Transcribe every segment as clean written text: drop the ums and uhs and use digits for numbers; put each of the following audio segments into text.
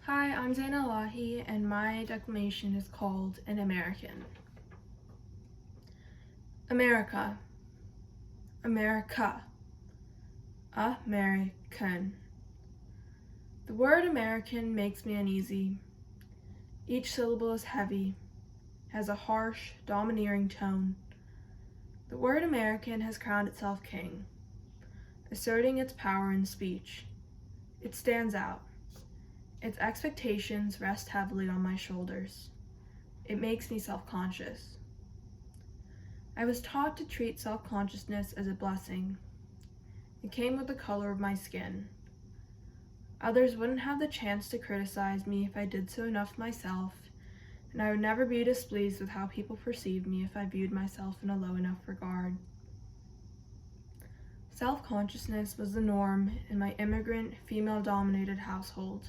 Hi, I'm Zeyna Ilahi, and my declamation is called An American. America, America, American. The word American makes me uneasy. Each syllable is heavy, has a harsh, domineering tone. The word American has crowned itself king, asserting its power in speech. It stands out. Its expectations rest heavily on my shoulders. It makes me self-conscious. I was taught to treat self-consciousness as a blessing. It came with the color of my skin. Others wouldn't have the chance to criticize me if I did so enough myself, and I would never be displeased with how people perceived me if I viewed myself in a low enough regard. Self-consciousness was the norm in my immigrant, female-dominated household.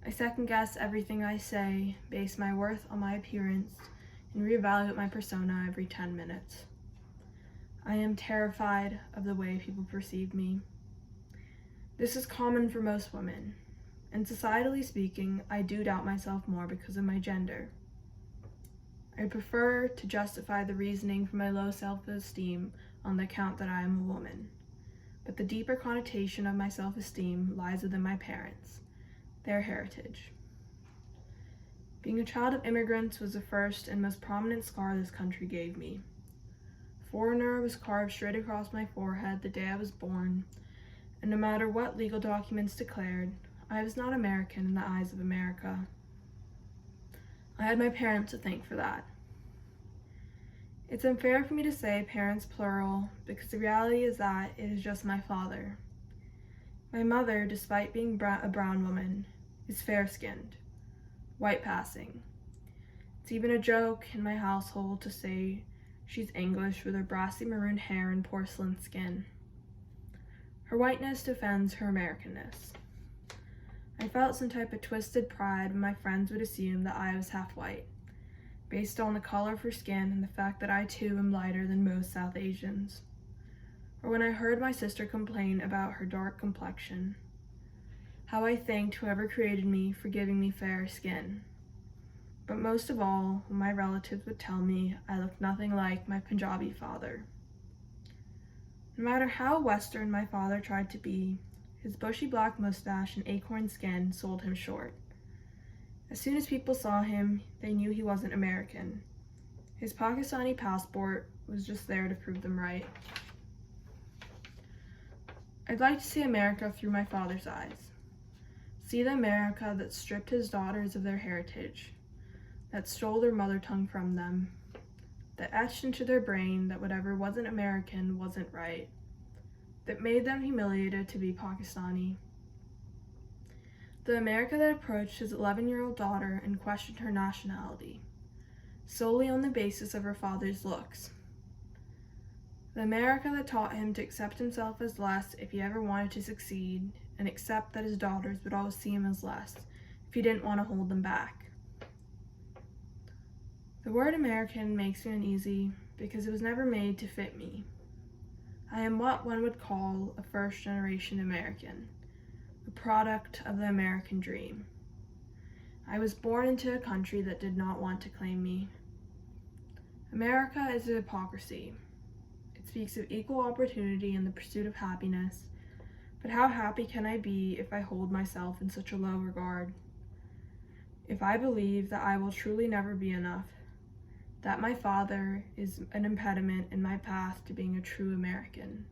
I second-guess everything I say, base my worth on my appearance, and reevaluate my persona every 10 minutes. I am terrified of the way people perceive me. This is common for most women, and societally speaking, I do doubt myself more because of my gender. I prefer to justify the reasoning for my low self-esteem on the account that I am a woman, but the deeper connotation of my self-esteem lies within my parents, their heritage. Being a child of immigrants was the first and most prominent scar this country gave me. Foreigner was carved straight across my forehead the day I was born, and no matter what legal documents declared, I was not American in the eyes of America. I had my parents to thank for that. It's unfair for me to say parents plural because the reality is that it is just my father. My mother, despite being a brown woman, is fair-skinned, white passing. It's even a joke in my household to say she's English with her brassy maroon hair and porcelain skin. Her whiteness defends her Americanness. I felt some type of twisted pride when my friends would assume that I was half white, based on the color of her skin and the fact that I too am lighter than most South Asians. Or when I heard my sister complain about her dark complexion, how I thanked whoever created me for giving me fair skin. But most of all, when my relatives would tell me I looked nothing like my Punjabi father. No matter how Western my father tried to be, his bushy black mustache and acorn skin sold him short. As soon as people saw him, they knew he wasn't American. His Pakistani passport was just there to prove them right. I'd like to see America through my father's eyes. See the America that stripped his daughters of their heritage, that stole their mother tongue from them, that etched into their brain that whatever wasn't American wasn't right, that made them humiliated to be Pakistani. The America that approached his 11-year-old daughter and questioned her nationality, solely on the basis of her father's looks. The America that taught him to accept himself as less if he ever wanted to succeed, and accept that his daughters would always see him as less if he didn't want to hold them back. The word American makes me uneasy because it was never made to fit me. I am what one would call a first-generation American, a product of the American dream. I was born into a country that did not want to claim me. America is a hypocrisy. It speaks of equal opportunity in the pursuit of happiness, but how happy can I be if I hold myself in such a low regard? If I believe that I will truly never be enough, that my father is an impediment in my path to being a true American.